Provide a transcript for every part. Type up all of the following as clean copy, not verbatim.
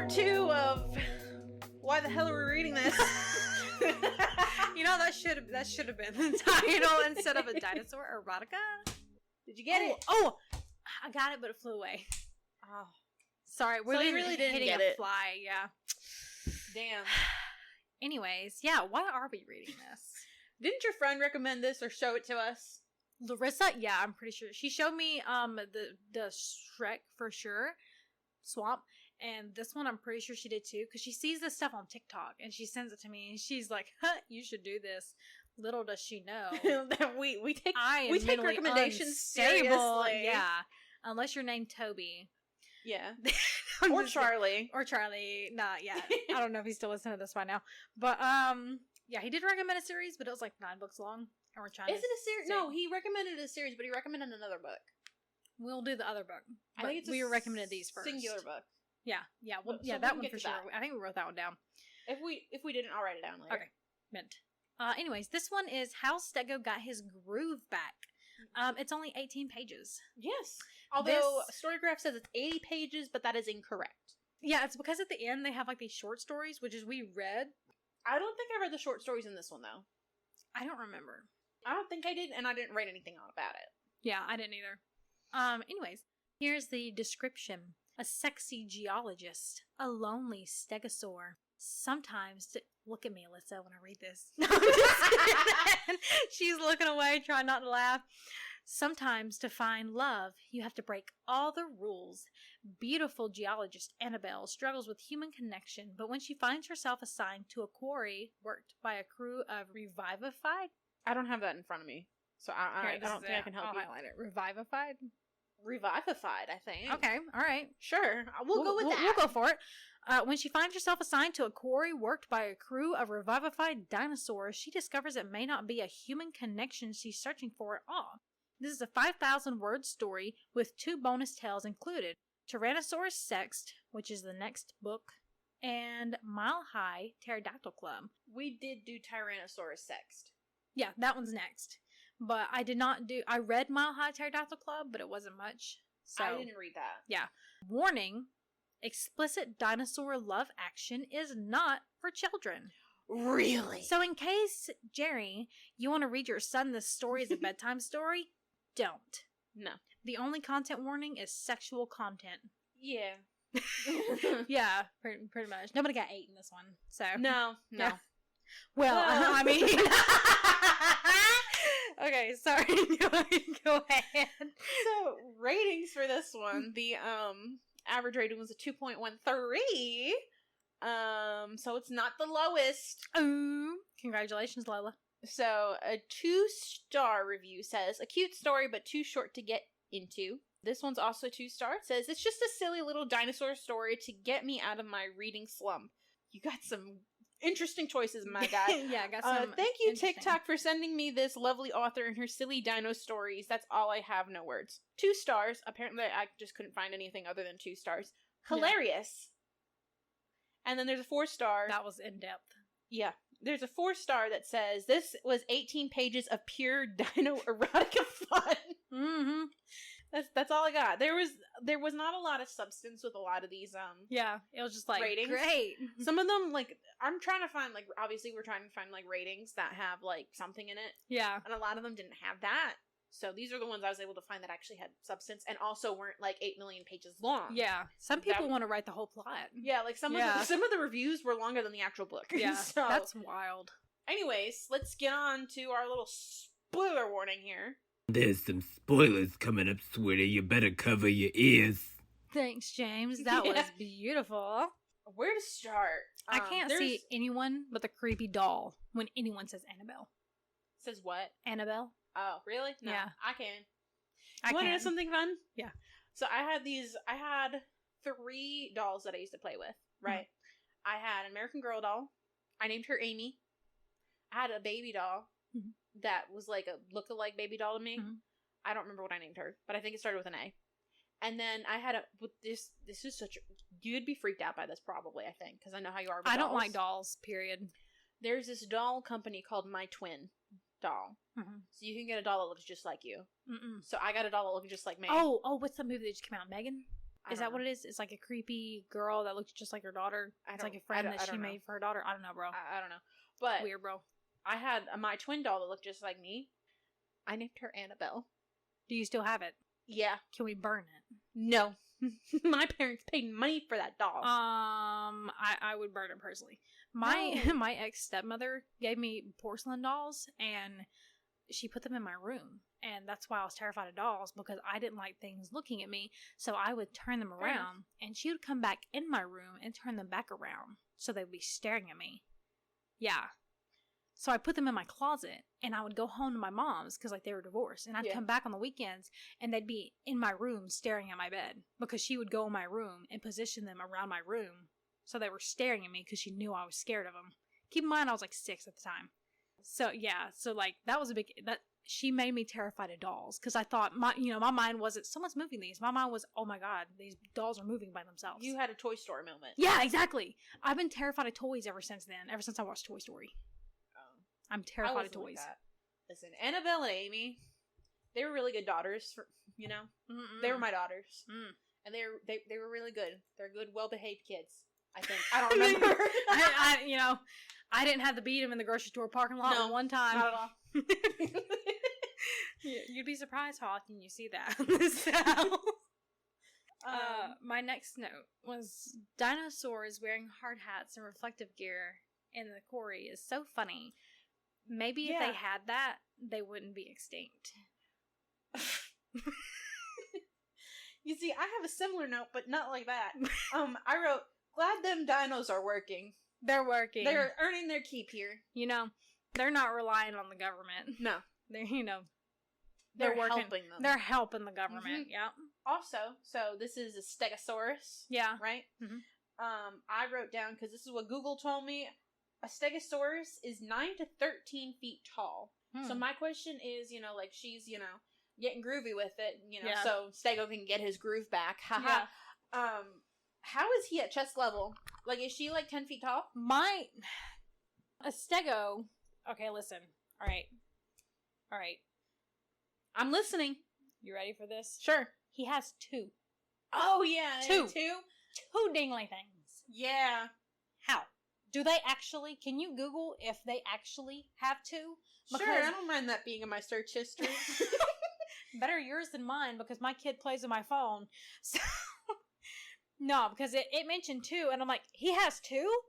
part 2 of why the hell are we reading this? That should have been the title instead of a dinosaur erotica. Did you get it? Oh, I got it, but it flew away. Oh, sorry. So you really didn't hitting get a it. fly. Yeah. damn. Anyways, yeah. Why are we reading this? Didn't your friend recommend this or show it to us? Larissa, yeah, I'm pretty sure she showed me the Shrek for sure, Swamp, and this one I'm pretty sure she did too because she sees this stuff on TikTok and she sends it to me and she's like, "You should do this." Little does she know that we take mentally recommendations unstable. seriously. Yeah, unless you're named Toby. Yeah. I'm Or just Charlie. Or Charlie. Not yet. I don't know if he's still listening to this by now. But yeah, he did recommend a series, but it was like 9 books long. And we're trying Is it a series? No, he recommended a series, but he recommended another book. We'll do the other book. I think it's we recommended these first. Singular book. Yeah. Well, So yeah, we that can one get for to sure. that. I think we wrote that one down. If we didn't, I'll write it down later. Okay. Mint. Anyways, this one is How Stego Got His Groove Back. It's only 18 pages. Yes. Although Storygraph says it's 80 pages, but that is incorrect. Yeah, it's because at the end they have like these short stories, which is we read. I don't think I read the short stories in this one, though. I don't remember. I don't think I did, and I didn't write anything on about it. Yeah, I didn't either. Anyways, here's the description. A sexy geologist, a lonely stegosaur. Sometimes look at me, Alyssa, when I read this. No, I'm just kidding. She's looking away, trying not to laugh. Sometimes to find love, you have to break all the rules. Beautiful geologist Annabelle struggles with human connection, but when she finds herself assigned to a quarry worked by a crew of Revivified. I don't have that in front of me, so I don't think I can help I'll you. highlight it. Revivified? Revivified, I think. Okay, all right. Sure. We'll go with that. We'll go for it. When she finds herself assigned to a quarry worked by a crew of revivified dinosaurs, she discovers it may not be a human connection she's searching for at all. This is a 5,000-word story with 2 bonus tales included. Tyrannosaurus Sext, which is the next book, and Mile High Pterodactyl Club. We did do Tyrannosaurus Sext. Yeah, that one's next. But I read Mile High Pterodactyl Club, but it wasn't much. So I didn't read that. Yeah. Warning, explicit dinosaur love action is not for children. Really? So in case, Jerry, you want to read your son this story as a bedtime story, don't. No. The only content warning is sexual content. Yeah. Yeah, pretty much. Nobody got 8 in this one, so. No. Yeah. Well, I mean. Okay, sorry. Go ahead. So, ratings for this one, the average rating was a 2.13. So it's not the lowest. Ooh, congratulations, Lola. So, a 2-star review says, a cute story, but too short to get into. This one's also 2 stars. It says, it's just a silly little dinosaur story to get me out of my reading slump. You got some interesting choices, my guy. Yeah, I got some. Thank you, TikTok, for sending me this lovely author and her silly dino stories. That's all I have, no words. 2 stars. Apparently, I just couldn't find anything other than 2 stars. Hilarious. Yeah. And then there's a 4-star. That was in depth. Yeah. There's a 4-star that says, this was 18 pages of pure dino erotica fun. Mm-hmm. That's all I got. There was not a lot of substance with a lot of these yeah, it was just like ratings. Great. Some of them, like, I'm trying to find, like, obviously we're trying to find like ratings that have like something in it. Yeah. And a lot of them didn't have that. So these are the ones I was able to find that actually had substance and also weren't like 8 million pages long. Yeah. Some people want to write the whole plot. Yeah, like some of the reviews were longer than the actual book. Yeah. So, that's wild. Anyways, let's get on to our little spoiler warning here. There's some spoilers coming up, sweetie. You better cover your ears. Thanks, James. That was beautiful. Where to start? I can't see anyone with a creepy doll when anyone says Annabelle. Says what? Annabelle. Oh, really? No, yeah. I can. You want to know something fun? Yeah. So I had 3 dolls that I used to play with, right? Mm-hmm. I had an American Girl doll. I named her Amy. I had a baby doll that was like a look-alike baby doll to me. Mm-hmm. I don't remember what I named her, but I think it started with an A. And then I had this is such a, you'd be freaked out by this probably, I think, because I know how you are with I dolls. don't like dolls, period. There's this doll company called My Twin doll. Mm-hmm. So you can get a doll that looks just like you. Mm-mm. So I got a doll that looks just like me. Oh, what's the movie that just came out? Megan? Is that what it is? It's like a creepy girl that looks just like her daughter. It's like a friend that she made for her daughter. I don't know, bro. I don't know. But weird, bro. I had my twin doll that looked just like me. I named her Annabelle. Do you still have it? Yeah. Can we burn it? No. My parents paid money for that doll. I would burn it personally. My ex stepmother gave me porcelain dolls, and she put them in my room. And that's why I was terrified of dolls, because I didn't like things looking at me. So I would turn them around, and she would come back in my room and turn them back around, so they'd be staring at me. Yeah. So I put them in my closet, and I would go home to my mom's, because like they were divorced, and I'd come back on the weekends, and they'd be in my room staring at my bed, because she would go in my room and position them around my room, so they were staring at me because she knew I was scared of them. Keep in mind, I was like 6 at the time. So yeah, so like that was a big, that she made me terrified of dolls, because I thought my mind wasn't, someone's moving these. My mind was, oh my god, these dolls are moving by themselves. You had a Toy Story moment. Yeah, exactly. I've been terrified of toys ever since then, ever since I watched Toy Story. I'm terrified of toys. Like, listen, Annabelle and Amy, they were really good daughters. They were my daughters, and they were really good. They're good, well-behaved kids. I think. I don't remember. I didn't have to beat them in the grocery store parking lot one time. Not at all. You'd be surprised how often you see that in this house. My next note was dinosaurs wearing hard hats and reflective gear in the quarry is so funny. Maybe if they had that, they wouldn't be extinct. You see, I have a similar note, but not like that. I wrote, glad them dinos are working. They're working. They're earning their keep here. They're not relying on the government. No. They're working. Helping them. They're helping the government, yeah. Also, so this is a Stegosaurus. Yeah. Right? Mm-hmm. I wrote down, because this is what Google told me, a Stegosaurus is 9 to 13 feet tall. So my question is, like she's, getting groovy with it, so Stego can get his groove back. Haha. How is he at chest level? Like, is she like 10 feet tall? A Stego. Okay, listen. All right. I'm listening. You ready for this? Sure. He has 2. Oh, yeah. 2 dingly things. Yeah. How? Do they actually? Can you Google if they actually have 2? Because sure, I don't mind that being in my search history. Better yours than mine, because my kid plays on my phone. So no, because it mentioned 2, and I'm like, he has 2?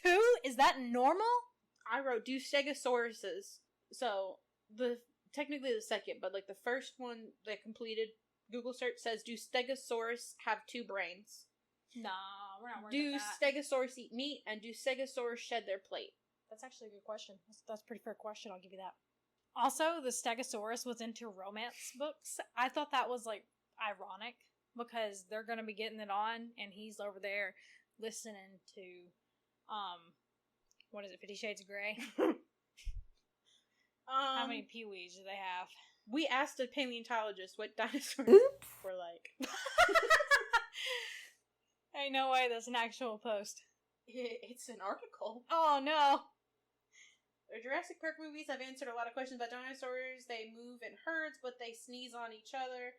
2? Is that normal? I wrote, do Stegosauruses. So, technically the second, but like the first one that completed Google search says, do Stegosaurus have 2 brains? No, we're not worried about that. Do Stegosaurus eat meat, and do Stegosaurus shed their plate? That's actually a good question. That's a pretty fair question, I'll give you that. Also, the Stegosaurus was into romance books. I thought that was, like, ironic, because they're going to be getting it on, and he's over there listening to, what is it, 50 Shades of Grey? How many Pee-wees do they have? We asked a paleontologist what dinosaurs were like. Ain't no way that's an actual post. It's an article. Oh, no. The Jurassic Park movies have answered a lot of questions about dinosaurs. They move in herds, but they sneeze on each other.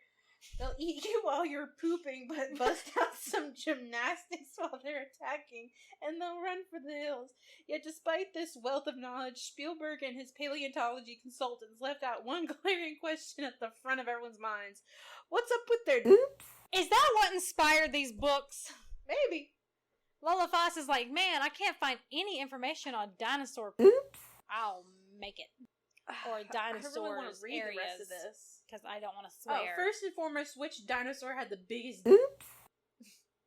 They'll eat you while you're pooping, but bust out some gymnastics while they're attacking, and they'll run for the hills. Yet despite this wealth of knowledge, Spielberg and his paleontology consultants left out one glaring question at the front of everyone's minds. What's up with their oops? Is that what inspired these books? Maybe. Lola Faust is like, man, I can't find any information on dinosaur oops. I'll make it. Or dinosaurs I really want to read areas, the rest of this. Because I don't want to swear. First and foremost, which dinosaur had the biggest oops?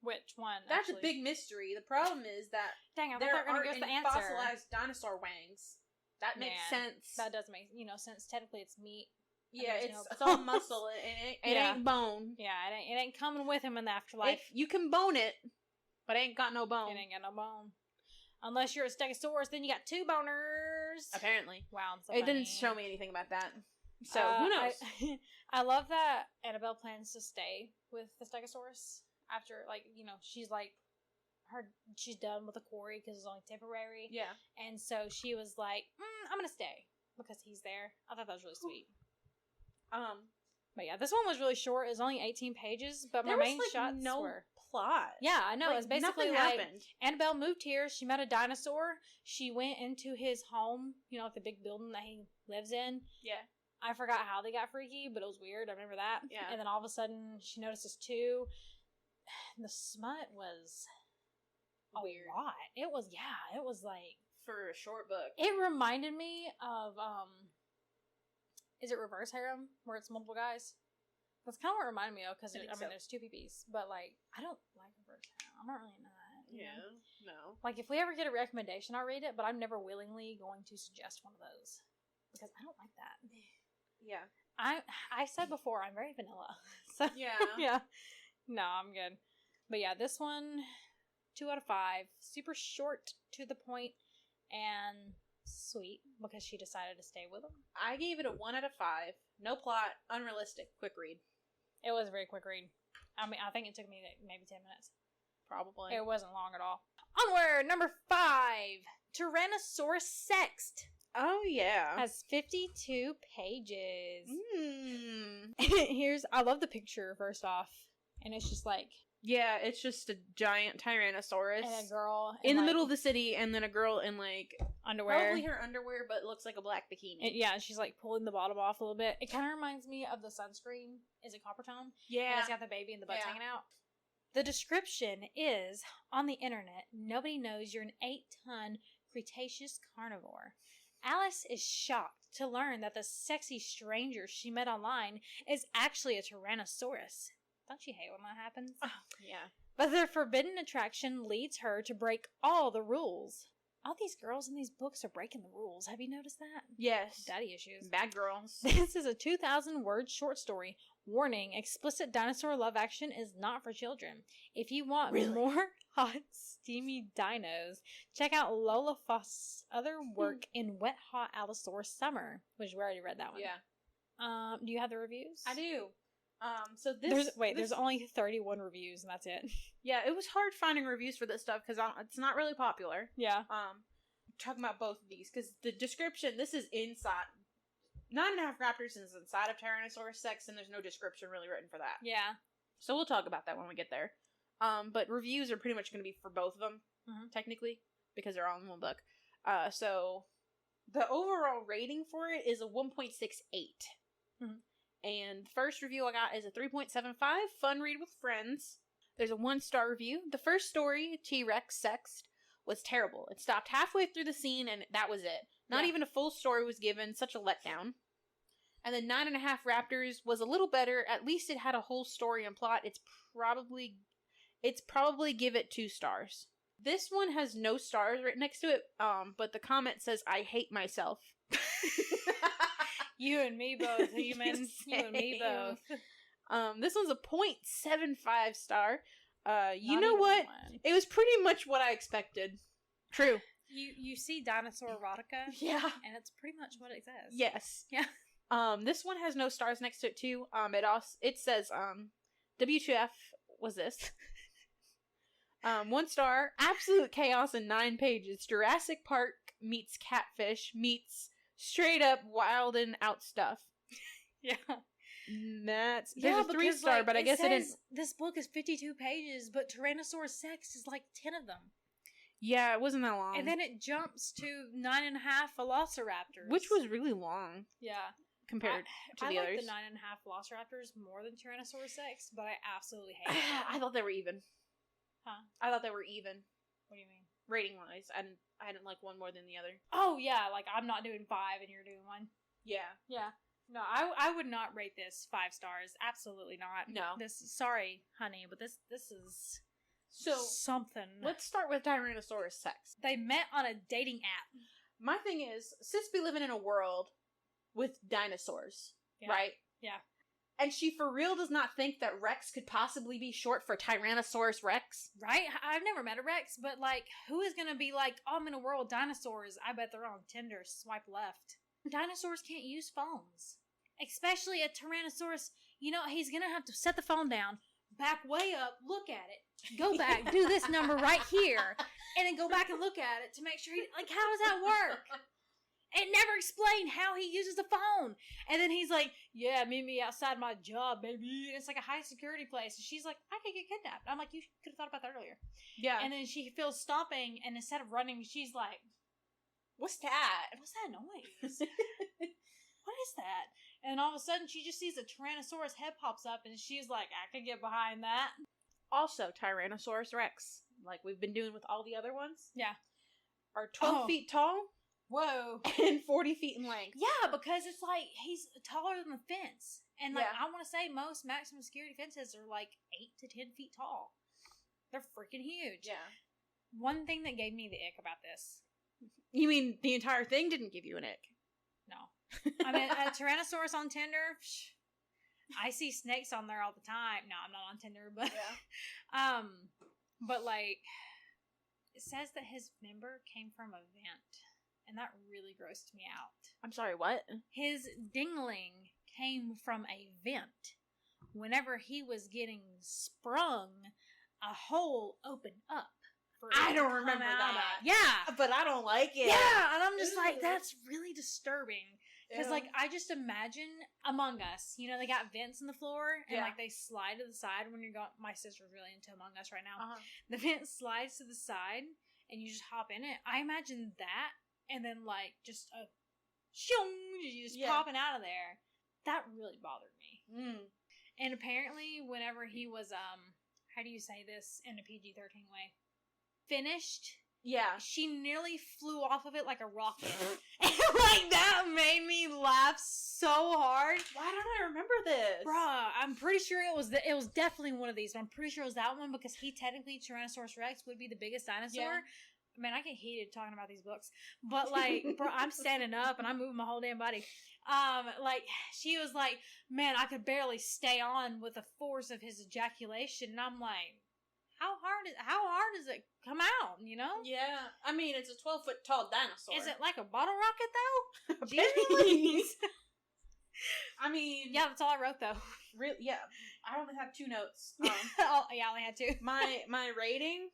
Which one? That's a big mystery. The problem is that dang, I there thought they were going to give us the answer. Fossilized dinosaur wangs. That makes sense. That does make sense. Technically, it's meat. Yeah, it's all muscle. It ain't bone. Yeah, it ain't coming with him in the afterlife. You can bone it, but it ain't got no bone. It ain't got no bone. Unless you're a Stegosaurus, then you got 2 boners. Apparently. Wow, so it didn't show me anything about that. So, who knows? I love that Annabelle plans to stay with the Stegosaurus after, she's done with the quarry because it's only temporary. Yeah. And so she was like, I'm going to stay because he's there. I thought that was really sweet. But yeah, this one was really short. It was only 18 pages, but There my was, main like, shots no were... plot. Yeah, I know. Like, It was basically nothing like happened. Annabelle moved here. She met a dinosaur. She went into his home, you know, like the big building that he lives in. Yeah. I forgot how they got freaky, but it was weird. I remember that. Yeah. And then all of a sudden, she notices two. The smut was Weird. a lot. It was, it was like... For a short book. It reminded me of, is it Reverse Harem, where it's multiple guys? That's kind of what it reminded me of, because, there's two PPs, but, like, I don't like Reverse Harem. I'm not really into that. Yeah, know? no. Like, if we ever get a recommendation, I'll read it, but I'm never willingly going to suggest one of those, because I don't like that. Yeah. I said before, I'm very vanilla. So, Yeah. yeah. No, I'm good. But yeah, this one, 2 out of 5. Super short, to the point, and sweet, because she decided to stay with him. I gave it a 1 out of 5. No plot, unrealistic, quick read. It was a very quick read. I mean, I think it took me maybe 10 minutes. Probably. It wasn't long at all. Onward, number 5. Tyrannosaurus Sext. Oh, yeah. Has 52 pages. Mm. I love the picture, first off. And it's just like... Yeah, it's just a giant Tyrannosaurus. And a girl. In the middle of the city, and then a girl in, like... underwear. Probably her underwear, but looks like a black bikini. And she's, like, pulling the bottom off a little bit. It kind of reminds me of the sunscreen. Is it Copper Tone? Yeah. And it's got the baby and the butt hanging out. The description is, on the internet, nobody knows you're an 8-ton Cretaceous carnivore. Alice is shocked to learn that the sexy stranger she met online is actually a Tyrannosaurus. Don't you hate when that happens? Oh, yeah. But their forbidden attraction leads her to break all the rules. All these girls in these books are breaking the rules. Have you noticed that? Yes. Daddy issues. Bad girls. This is a 2,000-word short story. Warning, explicit dinosaur love action is not for children. If you want more hot, steamy dinos, check out Lola Faust's other work in Wet Hot Allosaurus Summer, which we already read that one. Yeah. Do you have the reviews? I do. So there's only 31 reviews, and that's it. Yeah, it was hard finding reviews for this stuff because it's not really popular. Yeah. Talking about both of these because the description, this is inside. 9.5 raptors is inside of Tyrannosaurus Sext, and there's no description really written for that. Yeah. So we'll talk about that when we get there. But reviews are pretty much going to be for both of them, technically, because they're all in one book. So the overall rating for it is a 1.68. And the first review I got is a 3.75, fun read with friends. There's a 1-star review. The first story, T-Rex Sext, was terrible. It stopped halfway through the scene, and that was it. Not even a full story was given. Such a letdown. And then 9.5 Raptors was a little better. At least it had a whole story and plot. It's probably give it 2 stars. This one has no stars right next to it. But the comment says, "I hate myself." You and me both, human. You and me both. This one's a 0.75 star. You Not know even what? one. It was pretty much what I expected. True. You see dinosaur erotica, Yeah. and it's pretty much what it says. Yes. Yeah. This one has no stars next to it too. It says WTF was this? 1 star. Absolute chaos in 9 pages. Jurassic Park meets Catfish meets straight up wild and out stuff. Yeah. There's a 3-star, but I guess it didn't. This book is 52 pages, but Tyrannosaurus Sext is like 10 of them. Yeah, it wasn't that long. And then it jumps to 9.5 Velociraptors. Which was really long. Yeah. Compared to the I others. like the 9.5 Velociraptors more than Tyrannosaurus Rex, but I absolutely hate it. I thought they were even. Huh? I thought they were even. What do you mean? Rating wise. I didn't like one more than the other. Oh, yeah, like I'm not doing 5 and you're doing 1. Yeah. Yeah. No, I would not rate this 5 stars. Absolutely not. No. Sorry, honey, but this is So, something. let's start with Tyrannosaurus Sext. They met on a dating app. My thing is, sis be living in a world with dinosaurs, Yeah. right? Yeah. And she for real does not think that Rex could possibly be short for Tyrannosaurus Rex? Right? I've never met a Rex, but like, who is gonna be like, oh, I'm in a world of dinosaurs? I bet they're on Tinder, swipe left. Dinosaurs can't use phones. Especially a Tyrannosaurus. You know, he's gonna have to set the phone down, back way up, look at it, go back, do this number right here, and then go back and look at it to make sure how does that work? It never explained how he uses the phone. And then he's like, yeah, meet me outside my job, baby. And it's like a high security place. And she's like, I could get kidnapped. I'm like, you could have thought about that earlier. Yeah. And then she feels stomping, and instead of running, she's like, what's that? what's that noise? What is that? And all of a sudden, she just sees a Tyrannosaurus head pops up, and she's like, I could get behind that. Also, Tyrannosaurus Rex, like we've been doing with all the other ones. Yeah. Are 12 feet tall. Whoa. And 40 feet in length. Yeah, because it's like, he's taller than the fence. And like, Yeah. I want to say most maximum security fences are like 8 to 10 feet tall. They're freaking huge. Yeah. One thing that gave me the ick about this. You mean the entire thing didn't give you an ick? No. I mean, a Tyrannosaurus on Tinder, I see snakes on there all the time. No, I'm not on Tinder, but but like, it says that his member came from a vent, and that really grossed me out. I'm sorry, what? His dingling came from a vent. Whenever he was getting sprung, a hole opened up. For I it to don't come remember out that. of. Yeah. But I don't like it. Yeah, and I'm just Ew. like, that's really disturbing. Because, Ew. like, I just imagine Among Us. You know, they got vents in the floor, and, Yeah. like, they slide to the side when you're going. My sister's really into Among Us right now. Uh-huh. The vent slides to the side, and you just hop in it. I imagine that, and then, like, just a shung, you just popping out of there. That really bothered me. Mm. And apparently, whenever he was, how do you say this in a PG-13 way? Finished. Yeah. She nearly flew off of it like a rocket. And, like, that made me laugh so hard. Why don't I remember this? Bruh, I'm pretty sure it was definitely one of these, but I'm pretty sure it was that one because he technically, Tyrannosaurus Rex, would be the biggest dinosaur. Yeah. Man, I get heated talking about these books. But, like, bro, I'm standing up and I'm moving my whole damn body. Like, she was like, man, I could barely stay on with the force of his ejaculation. And I'm like, how hard does it come out, you know? Yeah. I mean, it's a 12-foot tall dinosaur. Is it like a bottle rocket, though? Apparently. I mean... Yeah, that's all I wrote, though. Really, yeah. I only have 2 notes. Yeah, I only had 2. My rating...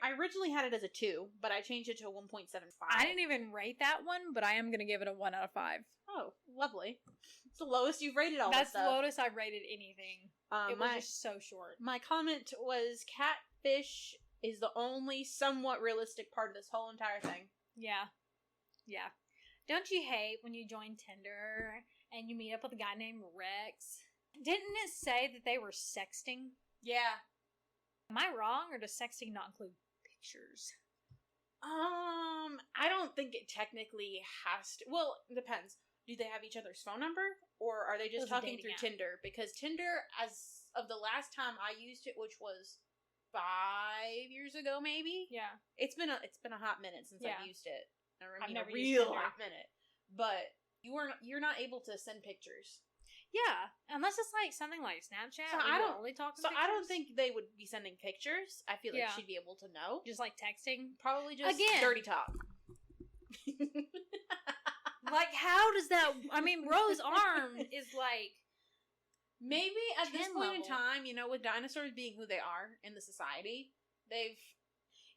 I originally had it as a 2, but I changed it to a 1.75. I didn't even rate that one, but I am going to give it a 1 out of 5. Oh, lovely. It's the lowest you've rated all That's this the stuff. lowest I've rated anything. It was just so short. My comment was catfish is the only somewhat realistic part of this whole entire thing. Yeah. Yeah. Don't you hate when you join Tinder and you meet up with a guy named Rex? Didn't it say that they were sexting? Yeah. Am I wrong, or does sexting not include pictures? I don't think it technically has to. Well, it depends. Do they have each other's phone number, or are they just talking through Tinder? Because Tinder, as of the last time I used it, which was 5 years ago, maybe. Yeah, it's been a hot minute since I've used it. I've never a used real Tinder. hot minute. But you're not able to send pictures. Yeah, unless it's like something like Snapchat. So I don't only talk. I don't think they would be sending pictures. I feel like she'd be able to know. Just like texting, probably just dirty talk. Like, how does that? I mean, Ro's arm is like maybe at this point in level. time, you know, with dinosaurs being who they are in the society, they've,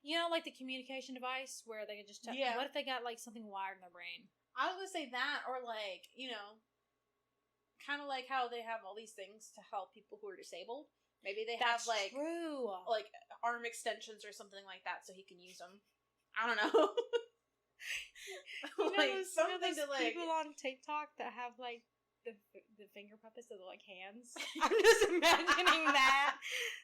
you know, like the communication device where they could just. Yeah. What if they got like something wired in their brain? I was gonna say that, or like, you know, kind of like how they have all these things to help people who are disabled. Maybe they have like true. like arm extensions or something like that, so he can use them. I don't know. Like something to like people on TikTok that have like the finger puppets that are like hands. I'm just imagining that.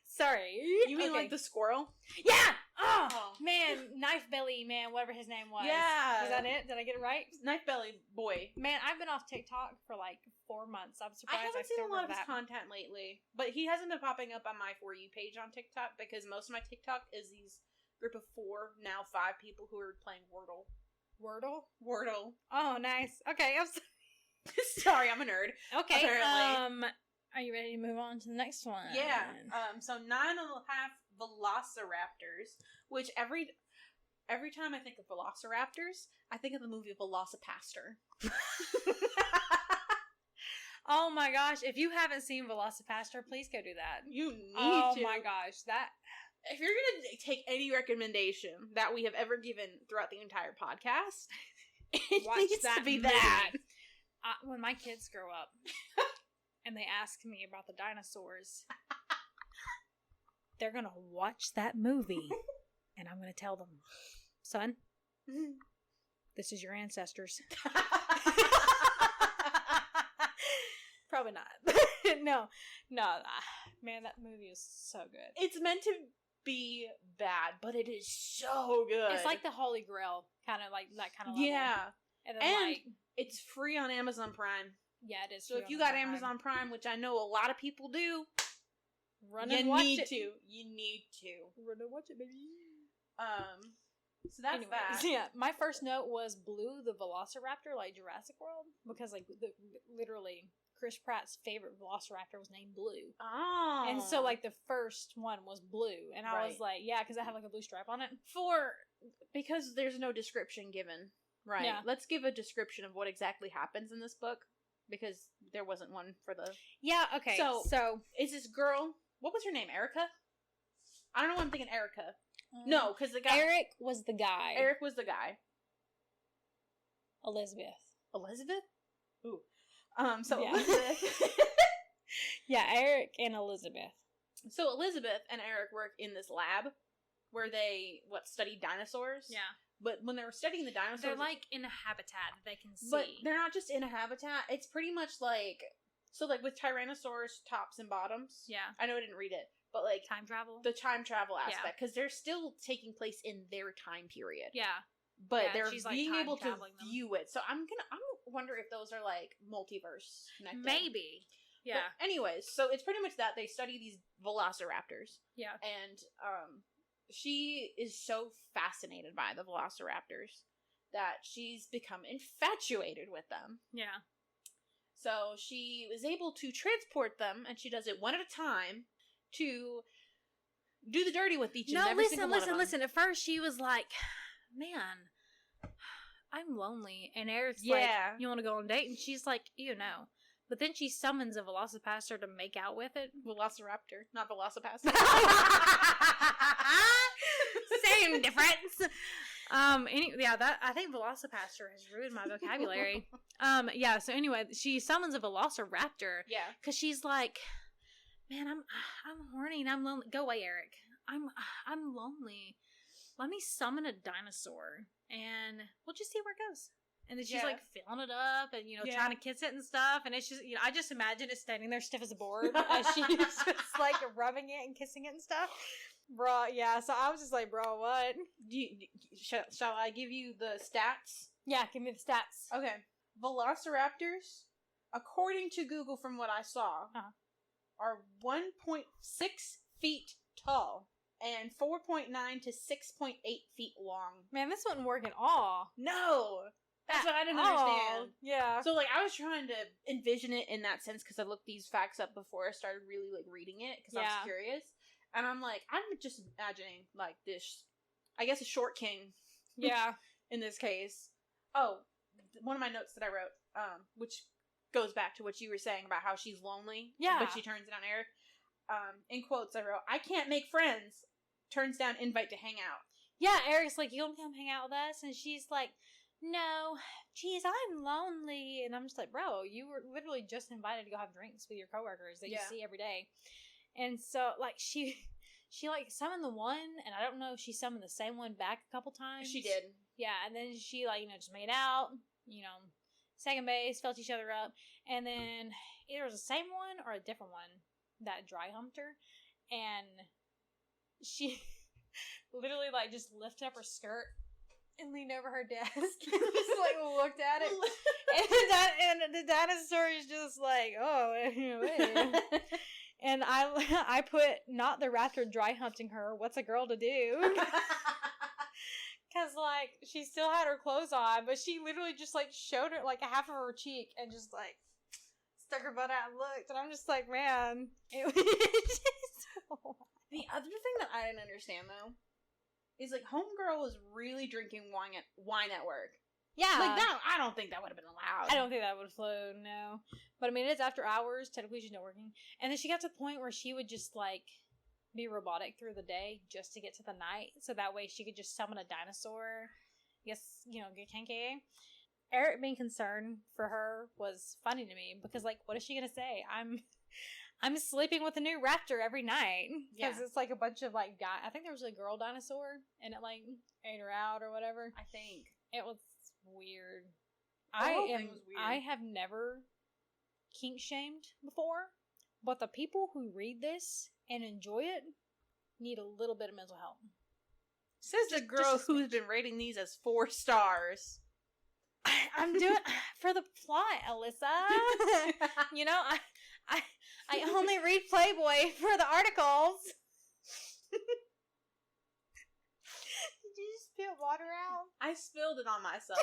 Sorry, you mean like the squirrel? Yeah. Oh man, Knife Belly man, whatever his name was. Yeah, was that it? Did I get it right? Knife Belly boy. Man, I've been off TikTok for like 4 months. I'm surprised I haven't seen still a lot of remember his content lately, but he hasn't been popping up on my For You page on TikTok because most of my TikTok is these group of 4, now 5 people who are playing Wordle. Wordle. Oh, nice. Okay, I'm sorry, I'm a nerd. Okay. Apparently. Are you ready to move on to the next one? Yeah. So 9.5 velociraptors, which every time I think of velociraptors, I think of the movie Velocipaster. Oh my gosh! If you haven't seen Velocipaster, please go do that. You need to. Oh my gosh, that. If you're gonna take any recommendation that we have ever given throughout the entire podcast, It watch needs that to be movie. that. When my kids grow up and they ask me about the dinosaurs, they're going to watch that movie and I'm going to tell them, son, this is your ancestors. Probably not. No. Man, that movie is so good. It's meant to be bad, but it is so good. It's like the Holy Grail, kind of like that kind of level. Yeah. And, And it's free on Amazon Prime. Yeah, it is. So if you got Amazon Prime, which I know a lot of people do, run and watch it. You need to. Run and watch it, baby. So that's that. Yeah, my first note was Blue the Velociraptor, like Jurassic World, because like literally Chris Pratt's favorite Velociraptor was named Blue. Oh. And so like the first one was blue, and I was Right. like, yeah, because I have like a blue stripe on it. Because there's no description given. Right. Yeah. Let's give a description of what exactly happens in this book, because there wasn't one for the... Yeah, okay. So is this girl... What was her name? Erica? I don't know why I'm thinking Erica. No, because the guy... Eric was the guy. Eric was the guy. Elizabeth. Ooh. Yeah. Elizabeth... Yeah, Eric and Elizabeth. So Elizabeth and Eric work in this lab where they, study dinosaurs? Yeah. But when they were studying the dinosaurs... They're like in a habitat that they can see. But they're not just in a habitat. It's pretty much like... So, like, with Tyrannosaurus tops and bottoms... Yeah. I know I didn't read it, but, like... Time travel? The time travel aspect. Because they're still taking place in their time period. Yeah. But Yeah, they're she's, like, being time able to traveling them. view it. So I'm wonder if those are, like, multiverse connected. Maybe. Yeah. But anyways, so it's pretty much that. They study these velociraptors. Yeah. And, she is so fascinated by the velociraptors that she's become infatuated with them. Yeah. So she was able to transport them, and she does it one at a time to do the dirty with each and every single one of them. Listen. At first, she was like, "Man, I'm lonely," and Eric's Yeah. like, "You want to go on a date?" And she's like, "You know." But then she summons a velocipaster to make out with it. Velociraptor, not Velocipaster. Same difference. I think Velocipaster has ruined my vocabulary. Yeah. So anyway, she summons a Velociraptor. Yeah. Because she's like, man, I'm horny and I'm lonely. Go away, Eric. I'm lonely. Let me summon a dinosaur and we'll just see where it goes. And then she's like filling it up and, trying to kiss it and stuff. And it's just, I just imagine it standing there stiff as a board as she's just like rubbing it and kissing it and stuff. Bro, yeah. So I was just like, bro, what? Shall I give you the stats? Yeah, give me the stats. Okay. Velociraptors, according to Google from what I saw, are 1.6 feet tall and 4.9 to 6.8 feet long. Man, this wouldn't work at all. No! That's what I didn't understand. Yeah. So, like, I was trying to envision it in that sense because I looked these facts up before I started really, like, reading it because I was curious. And I'm like, I'm just imagining, like, this, I guess a short king. Yeah. In this case. Oh, one of my notes that I wrote, which goes back to what you were saying about how she's lonely. Yeah. But she turns down Eric. In quotes I wrote, I can't make friends. Turns down invite to hang out. Yeah, Eric's like, you want to come hang out with us? And she's like, no, geez, I'm lonely. And I'm just like, bro, you were literally just invited to go have drinks with your coworkers that you see every day. And so, like, she like, summoned the one, and I don't know if she summoned the same one back a couple times. She did. Yeah, and then she, like, just made out, second base, felt each other up. And then either it was the same one or a different one that dry humped her. And she literally, like, just lifted up her skirt and leaned over her desk and just, like, looked at it. and the dinosaur is just like, oh, wait. And I put, not the raptor dry hunting her, what's a girl to do? Because, like, she still had her clothes on, but she literally just, like, showed her, like, half of her cheek and just, like, stuck her butt out and looked. And I'm just like, man. It was just so... The other thing that I didn't understand, though, is, like, homegirl was really drinking wine at work. Yeah. Like, that, I don't think that would have been allowed. I don't think that would have flown, no. But, I mean, it's after hours. Technically, she's not working. And then she got to the point where she would just, like, be robotic through the day just to get to the night. So that way she could just summon a dinosaur. Yes, get kinky. Eric being concerned for her was funny to me because, like, what is she gonna say? I'm sleeping with a new raptor every night because it's like a bunch of like I think there was a girl dinosaur and it like ate her out or whatever. I think it was weird. The whole thing was weird. I have never kink shamed before, but the people who read this and enjoy it need a little bit of mental help. Says the girl who's been rating these as 4 stars. I'm doing for the plot, Alyssa. You know, I only read Playboy for the articles. Did you just spit water out? I spilled it on myself.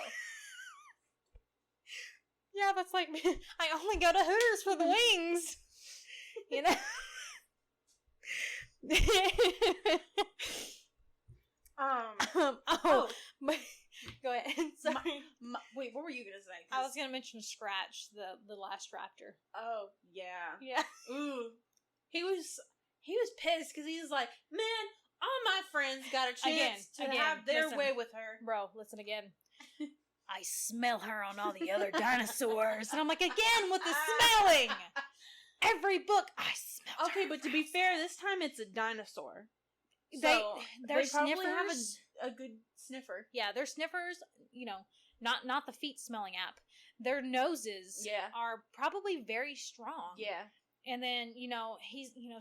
Yeah, that's like I only go to Hooters for the wings. You know. Go ahead. Sorry. Wait, what were you gonna say? I was gonna mention Scratch, the last raptor. Oh yeah, yeah. Ooh, he was pissed because he was like, man, all my friends got a chance to have their way with her. Bro, listen again. I smell her on all the other dinosaurs, and I'm like, again with the smelling. Every book, I smell. Okay, but to be fair, this time it's a dinosaur. So they probably sniffers have a good sniffer. Yeah, their sniffers, you know, not the feet smelling app. Their noses are probably very strong. Yeah. And then,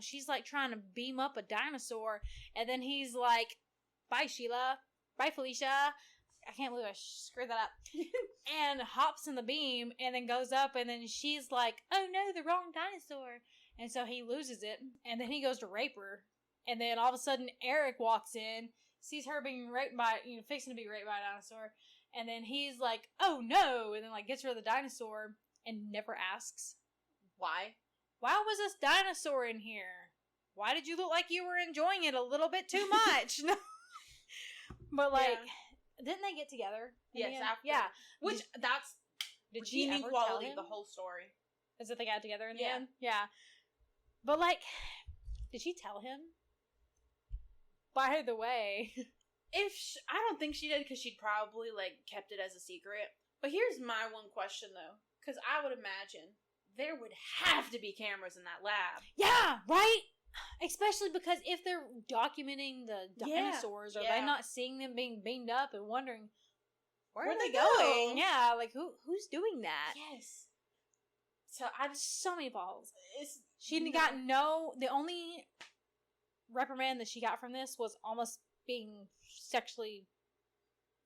she's like trying to beam up a dinosaur, and then he's like, bye Sheila, bye Felicia. I can't believe I screwed that up. And hops in the beam and then goes up, and then she's like, oh no, the wrong dinosaur. And so he loses it, and then he goes to rape her. And then all of a sudden, Eric walks in, sees her being raped by, fixing to be raped by a dinosaur. And then he's like, oh no. And then like gets rid of the dinosaur and never asks. Why? Why was this dinosaur in here? Why did you look like you were enjoying it a little bit too much? But like, didn't they get together? Yes, after. Yeah. Which, that's did she ever quality tell him? The whole story. Is that they got together in the end? Yeah. But like, did she tell him? By the way, I don't think she did because she'd probably like kept it as a secret. But here's my one question though, because I would imagine there would have to be cameras in that lab. Yeah, right. Especially because if they're documenting the dinosaurs, are they not seeing them being beamed up and wondering where are they going? Yeah, like who's doing that? Yes. So so many balls. She got the only reprimand that she got from this was almost being sexually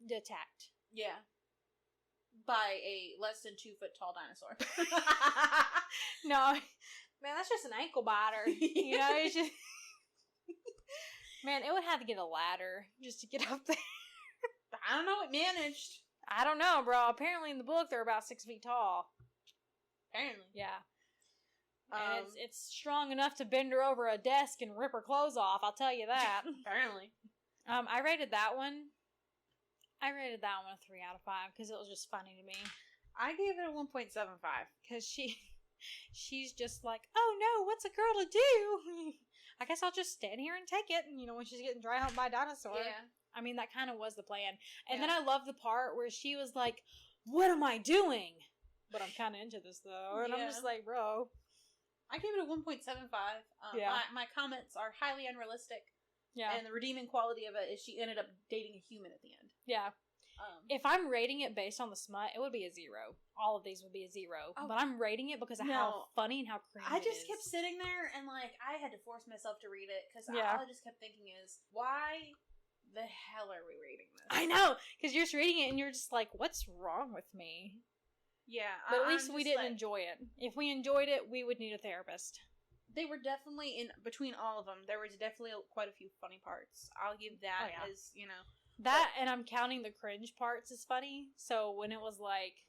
attacked. Yeah. By a less than 2 foot tall dinosaur. No, man, that's just an ankle biter. You know, it's just man, it would have to get a ladder just to get up there. I don't know. It managed. I don't know, bro. Apparently, in the book, they're about 6 feet tall. Apparently, yeah. And it's strong enough to bend her over a desk and rip her clothes off. I'll tell you that. Apparently. I rated that one. A 3 out of 5 because it was just funny to me. I gave it a 1.75 because she's just like, oh no, what's a girl to do? I guess I'll just stand here and take it. And when she's getting dry humped by a dinosaur. Yeah. I mean, that kind of was the plan. And then I love the part where she was like, what am I doing? But I'm kind of into this though. And I'm just like, bro. I gave it a 1.75. My comments are highly unrealistic. Yeah. And the redeeming quality of it is she ended up dating a human at the end. Yeah. If I'm rating it based on the smut, it would be a 0. All of these would be a 0. Oh, but I'm rating it because of how funny and how cringy I just kept sitting there and like I had to force myself to read it because all I just kept thinking is, why the hell are we reading this? I know, because you're just reading it and you're just like, what's wrong with me? Yeah. But at least we didn't enjoy it. If we enjoyed it, we would need a therapist. They were definitely, between all of them, there was definitely quite a few funny parts. I'll give that as, That, and I'm counting the cringe parts as funny. So when it was like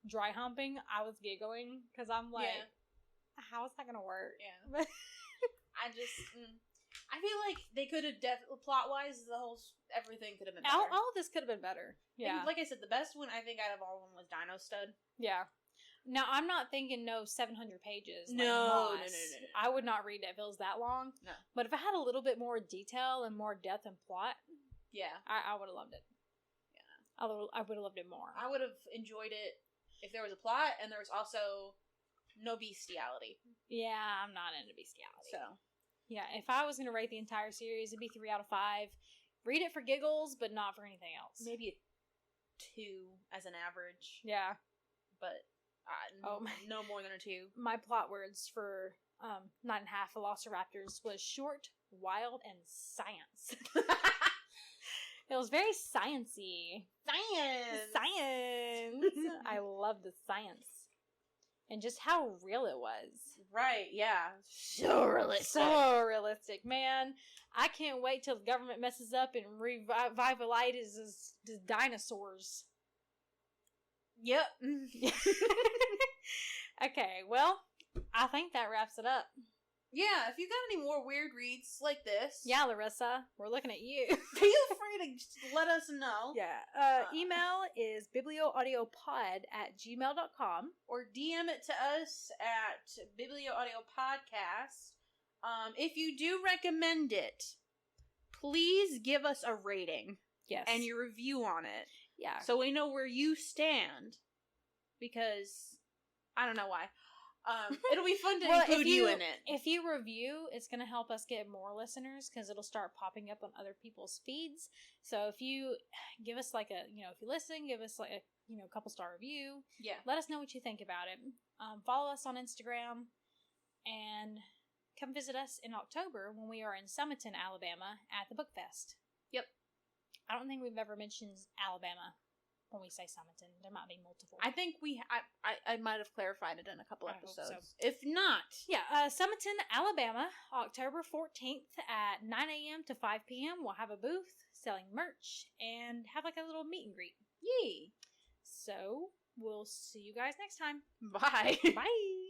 dry humping, I was giggling because I'm like, how is that going to work? Yeah. I feel like they could have plot-wise, everything could have been better. All of this could have been better. Yeah. Like I said, the best one, I think, out of all of them was Dino Stud. Yeah. Now, I'm not thinking 700 pages. No. I would not read it if it was that long. No. But if it had a little bit more detail and more depth and plot, I would have loved it. Yeah. I would have loved it more. I would have enjoyed it if there was a plot and there was also no bestiality. Yeah, I'm not into bestiality. So, yeah, if I was going to rate the entire series, it'd be 3 out of 5. Read it for giggles, but not for anything else. maybe a 2 as an average. Yeah. But no more than a 2. My plot words for 9.5 Velociraptors was short, wild, and science. It was very sciencey. Science! I love the science. And just how real it was. Right, yeah. So realistic. So realistic, man. I can't wait till the government messes up and revitalizes the dinosaurs. Yep. Okay, well, I think that wraps it up. Yeah, if you got any more weird reads like this, Yeah, Larissa, we're looking at you. feel free to just let us know. Yeah. Email is biblioaudiopod@gmail.com. Or DM it to us at Biblio Audio Podcast. If you do recommend it, please give us a rating Yes. and your review on it. yeah. So we know where you stand. Because, I don't know why. It'll be fun to include you in it. If you review, it's going to help us get more listeners because it'll start popping up on other people's feeds. So if you give us if you listen, give us a couple star review. Yeah. Let us know what you think about it. Follow us on Instagram and come visit us in October when we are in Summerton, Alabama at the Book Fest. Yep. I don't think we've ever mentioned Alabama when we say Summerton. There might be multiple. I think I might have clarified it in a couple I hope episodes. so. If not, Yeah, Summerton, Alabama, October 14th at 9 a.m. to 5 p.m. We'll have a booth selling merch and have a little meet and greet. yay. So, we'll see you guys next time. Bye. Bye!